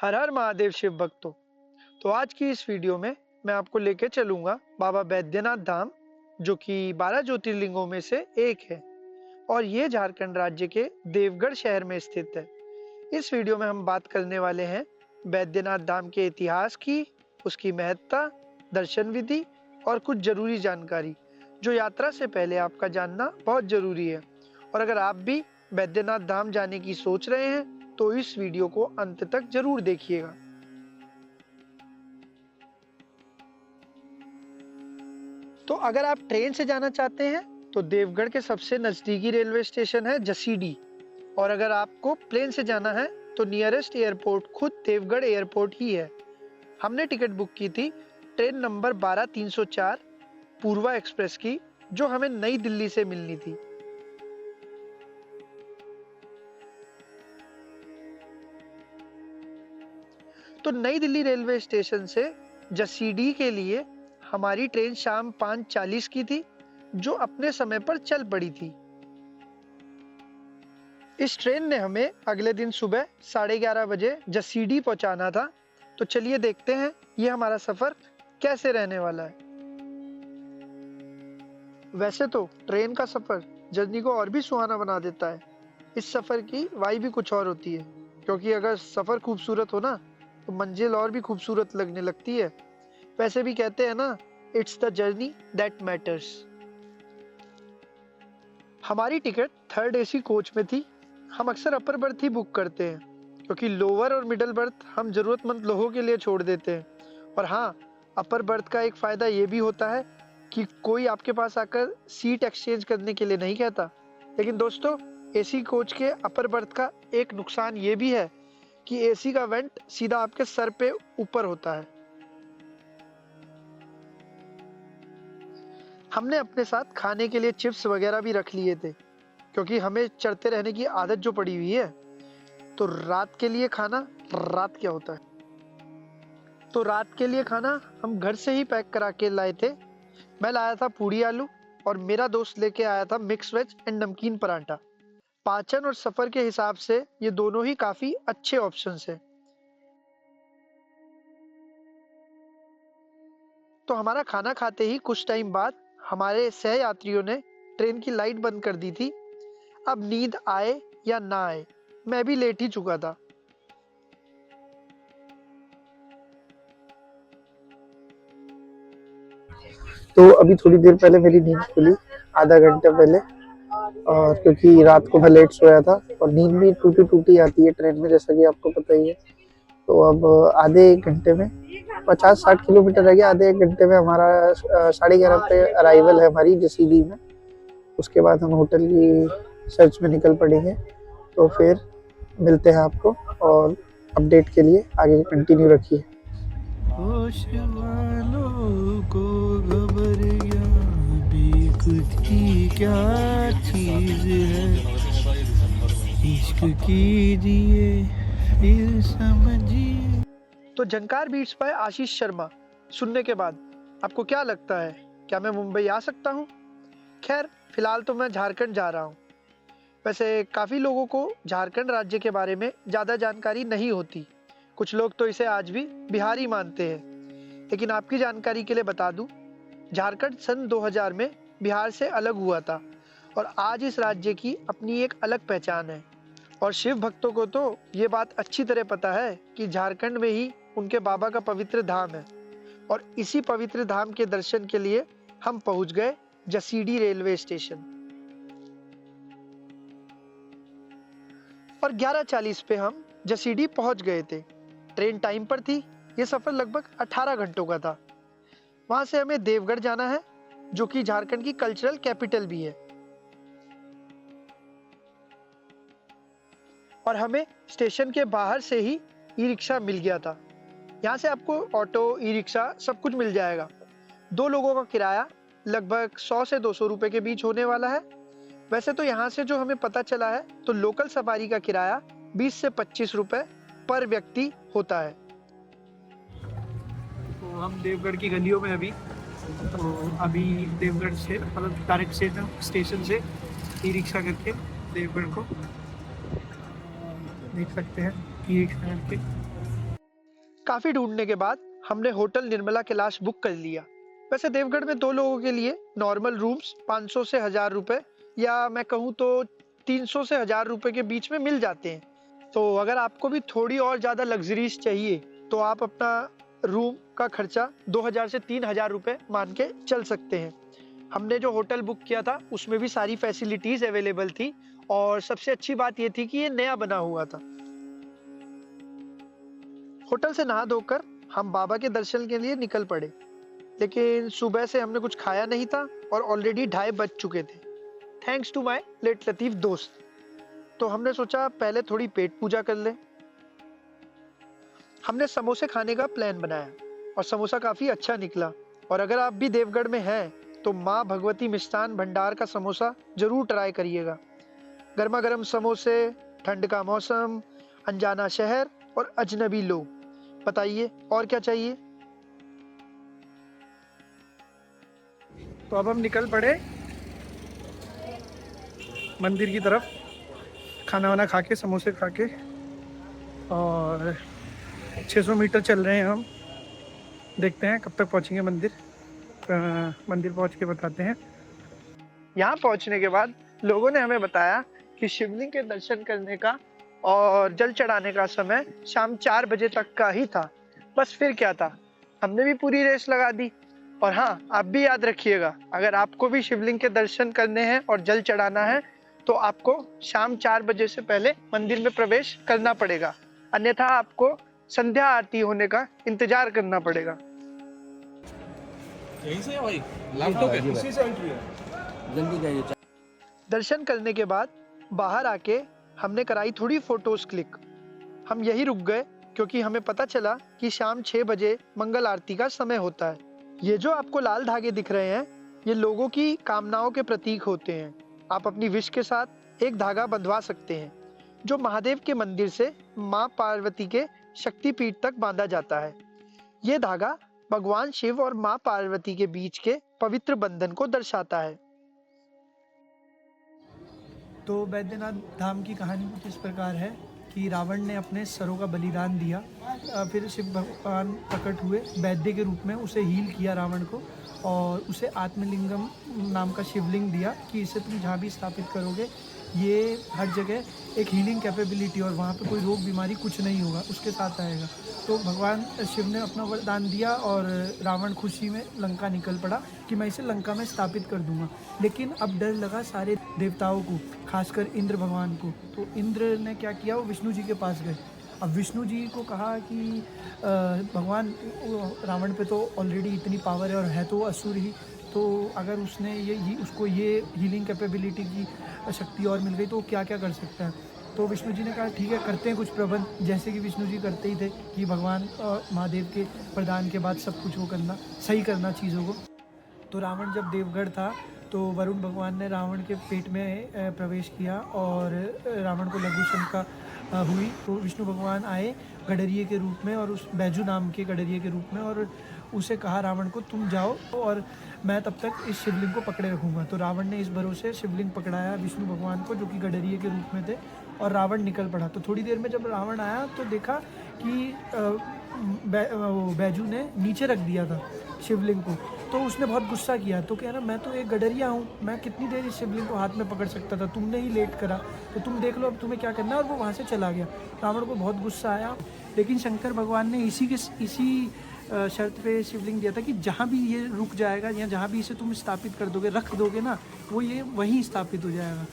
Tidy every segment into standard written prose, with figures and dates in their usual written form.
हर हर महादेव शिव भक्तों। तो आज की इस वीडियो में मैं आपको लेके चलूंगा बाबा बैद्यनाथ धाम, जो कि 12 ज्योतिर्लिंगों में से एक है और ये झारखंड राज्य के देवगढ़ शहर में स्थित है। इस वीडियो में हम बात करने वाले हैं बैद्यनाथ धाम के इतिहास की, उसकी महत्ता, दर्शन विधि और कुछ जरूरी जानकारी जो यात्रा से पहले आपका जानना बहुत जरूरी है। और अगर आप भी बैद्यनाथ धाम जाने की सोच रहे हैं तो इस वीडियो को अंत तक जरूर देखिएगा। तो अगर आप ट्रेन से जाना चाहते हैं तो देवगढ़ के सबसे नजदीकी रेलवे स्टेशन है जसीडीह, और अगर आपको प्लेन से जाना है तो नियरेस्ट एयरपोर्ट खुद देवगढ़ एयरपोर्ट ही है। हमने टिकट बुक की थी ट्रेन नंबर 12304 पूर्वा एक्सप्रेस की, जो हमें नई दिल्ली से मिलनी थी। तो नई दिल्ली रेलवे स्टेशन से जसीडीह के लिए हमारी ट्रेन शाम 5:40 की थी, जो अपने समय पर चल पड़ी थी। इस ट्रेन ने हमें अगले दिन सुबह 11:30 बजे जसीडीह पहुंचाना था। तो चलिए देखते हैं ये हमारा सफर कैसे रहने वाला है। वैसे तो ट्रेन का सफर जर्नी को और भी सुहाना बना देता है। इस सफर की वाइब भी कुछ और होती है, क्योंकि अगर सफर खूबसूरत हो ना तो मंजिल और भी खूबसूरत लगने लगती है। वैसे भी कहते हैं ना, it's the journey that matters. हमारी टिकट थर्ड एसी कोच में थी। हम अक्सर अपर बर्थ ही बुक करते हैं, क्योंकि लोअर और मिडल बर्थ हम जरूरतमंद लोगों के लिए छोड़ देते हैं। और हाँ, अपर बर्थ का एक फायदा ये भी होता है कि कोई आपके पास आकर सीट एक्सचेंज करने के लिए नहीं कहता। लेकिन दोस्तों, एसी कोच के अपर बर्थ का एक नुकसान ये भी है कि एसी का वेंट सीधा आपके सर पे ऊपर होता है। हमने अपने साथ खाने के लिए चिप्स वगैरह भी रख लिए थे, क्योंकि हमें चढ़ते रहने की आदत जो पड़ी हुई है। तो रात के लिए खाना, रात क्या होता है, तो रात के लिए खाना हम घर से ही पैक करा के लाए थे। मैं लाया था पूड़ी आलू और मेरा दोस्त लेके आया था मिक्स वेज एंड नमकीन पराठा। पाचन और सफर के हिसाब से ये दोनों ही काफी अच्छे ऑप्शंस हैं। तो हमारा खाना खाते ही कुछ टाइम बाद हमारे सह यात्रियों ने ट्रेन की लाइट बंद कर दी थी। अब नींद आए या ना आए, मैं भी लेट ही चुका था। तो अभी थोड़ी देर पहले मेरी नींद खुली, आधा घंटा पहले। और क्योंकि रात को मैं लेट सोया था और नींद भी टूटी टूटी आती है ट्रेन में, जैसा कि आपको पता ही है। तो अब आधे एक घंटे में 50-60 किलोमीटर रह गया। आधे एक घंटे में हमारा 11:30 पे अराइवल है हमारी जसीडीह में। उसके बाद हम होटल की सर्च में निकल पड़ेंगे। तो फिर मिलते हैं आपको, और अपडेट के लिए आगे कंटिन्यू रखिए। होश वालों को खबर भी खुद की क्या चीज है, इश्क कीजिए फिर समझिए। तो झंकार बीट्स बाय आशीष शर्मा सुनने के बाद आपको क्या लगता है, क्या मैं मुंबई आ सकता हूँ? खैर, फिलहाल तो मैं झारखंड जा रहा हूँ। वैसे काफ़ी लोगों को झारखंड राज्य के बारे में ज़्यादा जानकारी नहीं होती। कुछ लोग तो इसे आज भी बिहार ही मानते हैं। लेकिन आपकी जानकारी के लिए बता दूं, झारखंड सन 2000 में बिहार से अलग हुआ था और आज इस राज्य की अपनी एक अलग पहचान है। और शिव भक्तों को तो ये बात अच्छी तरह पता है कि झारखंड में ही उनके बाबा का पवित्र धाम है। और इसी पवित्र धाम के दर्शन के लिए हम पहुंच गए जसीडीह रेलवे स्टेशन। और 11:40 पे हम जसीडीह पहुंच गए थे। ट्रेन टाइम पर थी। ये सफर लगभग 18 घंटों का था। वहां से हमें देवगढ़ जाना है, जो कि झारखंड की कल्चरल कैपिटल भी है। और हमें स्टेशन के बाहर से ही ई रिक्शा मिल गया था। यहाँ से आपको ऑटो, ई रिक्शा सब कुछ मिल जाएगा। 2 लोगों का किराया लगभग 100 से 200 रुपए के बीच होने वाला है। वैसे तो यहाँ से जो हमें पता चला है, तो लोकल सवारी का किराया 20 से 25 रुपए पर व्यक्ति होता है। तो हम देवगढ़ की गलियों में अभी देवगढ़ से मतलब डायरेक्ट स्टेशन से ई रिक्शा करके देवगढ़ को देख सकते हैं। ई रिक्शा करके काफी ढूंढने के बाद हमने होटल निर्मला कैलाश बुक कर लिया। वैसे देवगढ़ में 2 लोगों के लिए नॉर्मल रूम्स 500 से 1000 रुपए या मैं कहूँ तो 300 से 1000 रुपए के बीच में मिल जाते हैं। तो अगर आपको भी थोड़ी और ज़्यादा लग्जरीज चाहिए तो आप अपना रूम का खर्चा 2000 से 3000 रुपए मान के चल सकते हैं। हमने जो होटल बुक किया था उसमें भी सारी फैसिलिटीज़ अवेलेबल थी और सबसे अच्छी बात ये थी कि ये नया बना हुआ था। होटल से नहा धोकर हम बाबा के दर्शन के लिए निकल पड़े, लेकिन सुबह से हमने कुछ खाया नहीं था और ऑलरेडी 2:30 बज चुके थे, थैंक्स टू माय लेट लतीफ़ दोस्त। तो हमने सोचा पहले थोड़ी पेट पूजा कर लें। हमने समोसे खाने का प्लान बनाया और समोसा काफ़ी अच्छा निकला। और अगर आप भी देवगढ़ में हैं तो माँ भगवती मिष्ठान भंडार का समोसा ज़रूर ट्राई करिएगा। गर्मा गर्म समोसे, ठंड का मौसम, अनजाना शहर और अजनबी लोग, बताइए और क्या चाहिए। तो अब हम निकल पड़े मंदिर की तरफ, खाना वाना खा के, समोसे खा के, और 600 मीटर चल रहे हैं हम। देखते हैं कब तक पहुंचेंगे मंदिर। मंदिर पहुंच के बताते हैं। यहाँ पहुँचने के बाद लोगों ने हमें बताया कि शिवलिंग के दर्शन करने का और जल चढ़ाने का समय शाम 4 बजे तक का ही था। बस फिर क्या था, हमने भी पूरी रेस लगा दी। और हाँ, आप भी याद रखिएगा, अगर आपको भी शिवलिंग के दर्शन करने हैं और जल चढ़ाना है तो आपको शाम 4 बजे से पहले मंदिर में प्रवेश करना पड़ेगा, अन्यथा आपको संध्या आरती होने का इंतजार करना पड़ेगा। यहीं से है भाई, लैपटॉप है, इसी से एंट्री है, जल्दी जाइए। दर्शन करने के बाद बाहर आके हमने कराई थोड़ी फोटोज क्लिक। हम यही रुक गए क्योंकि हमें पता चला कि शाम 6 बजे मंगल आरती का समय होता है। ये जो आपको लाल धागे दिख रहे हैं, ये लोगों की कामनाओं के प्रतीक होते हैं। आप अपनी विश के साथ एक धागा बंधवा सकते हैं, जो महादेव के मंदिर से माँ पार्वती के शक्तिपीठ तक बांधा जाता है। ये धागा भगवान शिव और माँ पार्वती के बीच के पवित्र बंधन को दर्शाता है। तो बैद्यनाथ धाम की कहानी कुछ इस प्रकार है कि रावण ने अपने सरों का बलिदान दिया, फिर शिव भगवान प्रकट हुए वैद्य के रूप में, उसे हील किया रावण को, और उसे आत्मलिंगम नाम का शिवलिंग दिया कि इसे तुम जहाँ भी स्थापित करोगे ये हर जगह एक हीलिंग कैपेबिलिटी, और वहाँ पे कोई रोग बीमारी कुछ नहीं होगा, उसके साथ आएगा। तो भगवान शिव ने अपना वरदान दिया और रावण खुशी में लंका निकल पड़ा कि मैं इसे लंका में स्थापित कर दूंगा। लेकिन अब डर लगा सारे देवताओं को, खासकर इंद्र भगवान को। तो इंद्र ने क्या किया, वो विष्णु जी के पास गए। अब विष्णु जी को कहा कि भगवान रावण पे तो ऑलरेडी इतनी पावर है और है तो असुर ही, तो अगर उसने उसको ये हीलिंग कैपेबिलिटी की शक्ति और मिल गई तो क्या क्या कर सकता है। तो विष्णु जी ने कहा ठीक है, करते हैं कुछ प्रबंध, जैसे कि विष्णु जी करते ही थे कि भगवान महादेव के वरदान के बाद सब कुछ वो करना, सही करना चीज़ों को। तो रावण जब देवगढ़ था तो वरुण भगवान ने रावण के पेट में प्रवेश किया और रावण को लघु शंका हुई। तो विष्णु भगवान आए गडरिये के रूप में, और उस बैजू नाम के गडरिये के रूप में, और उसे कहा रावण को तुम जाओ और मैं तब तक इस शिवलिंग को पकड़े रखूँगा। तो रावण ने इस भरोसे शिवलिंग पकड़ाया विष्णु भगवान को, जो कि गडरिये के रूप में थे, और रावण निकल पड़ा। तो थोड़ी देर में जब रावण आया तो देखा कि बैजू ने नीचे रख दिया था शिवलिंग को। तो उसने बहुत गुस्सा किया, तो कह रहा मैं तो एक गडरिया हूँ, मैं कितनी देर इस शिवलिंग को हाथ में पकड़ सकता था, तुमने ही लेट करा, तो तुम देख लो अब तुम्हें क्या करना है। और वो वहाँ से चला गया। रावण को बहुत गुस्सा आया, लेकिन शंकर भगवान ने इसी शर्त पे शिवलिंग दिया था कि जहाँ भी ये रुक जाएगा या जहाँ भी इसे तुम स्थापित कर दोगे, रख दोगे ना, वो ये वहीं स्थापित हो जाएगा।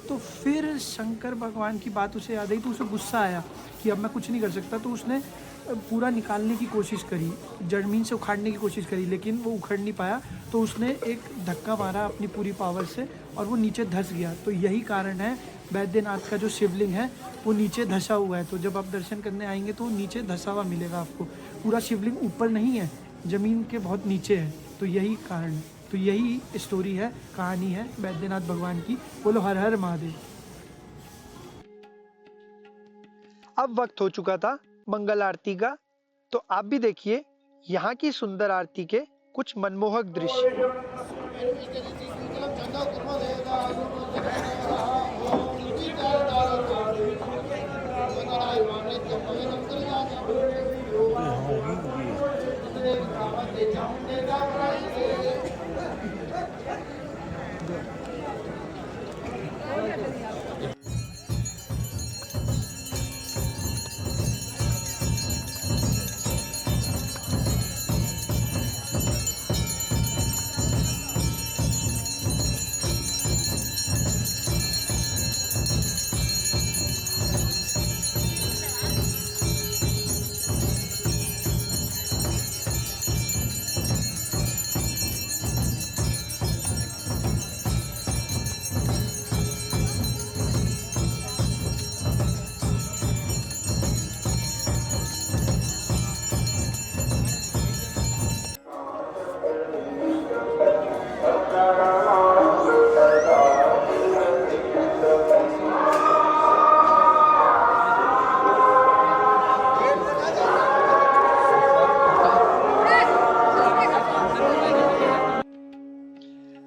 तो फिर शंकर भगवान की बात उसे याद आई, तो उसे गुस्सा आया कि अब मैं कुछ नहीं कर सकता। तो उसने पूरा निकालने की कोशिश करी, ज़मीन से उखाड़ने की कोशिश करी, लेकिन वो उखड़ नहीं पाया। तो उसने एक धक्का मारा अपनी पूरी पावर से और वो नीचे धंस गया। तो यही कारण है बैद्यनाथ का जो शिवलिंग है वो नीचे धंसा हुआ है। तो जब आप दर्शन करने आएंगे तो नीचे धंसा हुआ मिलेगा आपको, पूरा शिवलिंग ऊपर नहीं है, ज़मीन के बहुत नीचे है। तो यही कारण है, तो यही स्टोरी है, कहानी है बैद्यनाथ भगवान की। बोलो हर हर महादेव। अब वक्त हो चुका था मंगल आरती का, तो आप भी देखिए यहाँ की सुंदर आरती के कुछ मनमोहक दृश्य।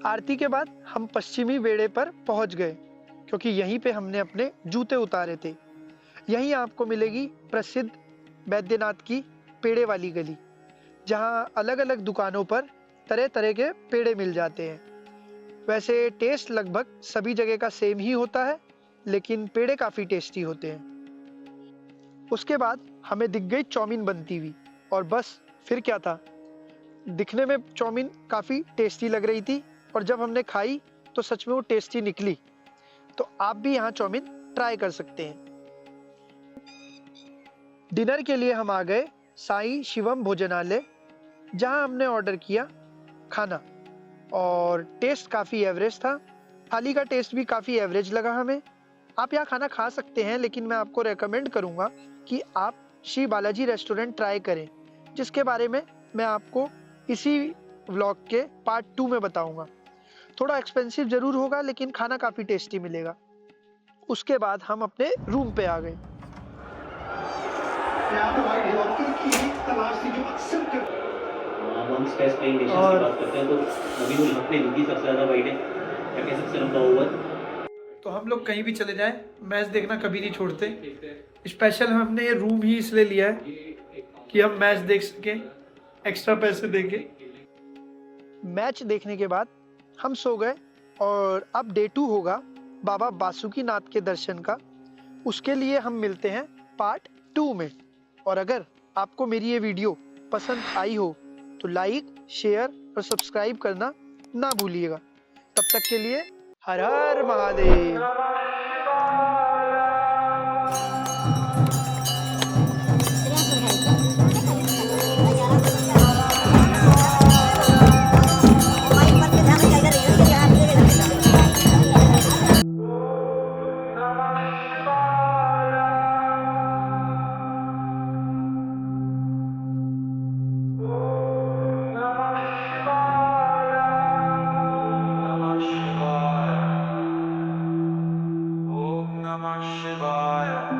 आरती के बाद हम पश्चिमी बेड़े पर पहुंच गए, क्योंकि यहीं पे हमने अपने जूते उतारे थे। यहीं आपको मिलेगी प्रसिद्ध बैद्यनाथ की पेड़े वाली गली, जहां अलग अलग दुकानों पर तरह तरह के पेड़े मिल जाते हैं। वैसे टेस्ट लगभग सभी जगह का सेम ही होता है, लेकिन पेड़े काफ़ी टेस्टी होते हैं। उसके बाद हमें दिख गई चाउमीन बनती हुई, और बस फिर क्या था, दिखने में चाउमीन काफ़ी टेस्टी लग रही थी, और जब हमने खाई तो सच में वो टेस्टी निकली। तो आप भी यहाँ चाउमीन ट्राई कर सकते हैं। डिनर के लिए हम आ गए साईं शिवम भोजनालय, जहाँ हमने ऑर्डर किया खाना, और टेस्ट काफ़ी एवरेज था। थाली का टेस्ट भी काफ़ी एवरेज लगा हमें। आप यहाँ खाना खा सकते हैं, लेकिन मैं आपको रेकमेंड करूँगा कि आप श्री बालाजी रेस्टोरेंट ट्राई करें, जिसके बारे में मैं आपको इसी व्लॉग के पार्ट 2 में बताऊँगा। थोड़ा एक्सपेंसिव ज़रूर होगा, लेकिन खाना काफ़ी टेस्टी मिलेगा। उसके बाद हम अपने रूम पे आ गए। अब हम स्ट्रेस पेइंग पेशेंट्स की बात करते हैं तो नबीहुल हक ने लुंगी सबसे ज़्यादा वाइड है, क्या कह सकते हैं नंबर ओवर। तो हम लोग कहीं भी चले जाएं, मैच देखना कभी नहीं छोड़ते। स्पेशल हमने ये रूम ही इसलिए लिया है कि हम मैच देख सकें एक्स्ट्रा पैसे देके। मैच देखने के बाद हम सो गए, और अब डे 2 होगा बाबा बासुकीनाथ के दर्शन का। उसके लिए हम मिलते हैं पार्ट 2 में। और अगर आपको मेरी ये वीडियो पसंद आई हो तो लाइक, शेयर और सब्सक्राइब करना ना भूलिएगा। तब तक के लिए हर हर महादेव। Namah Shivaya.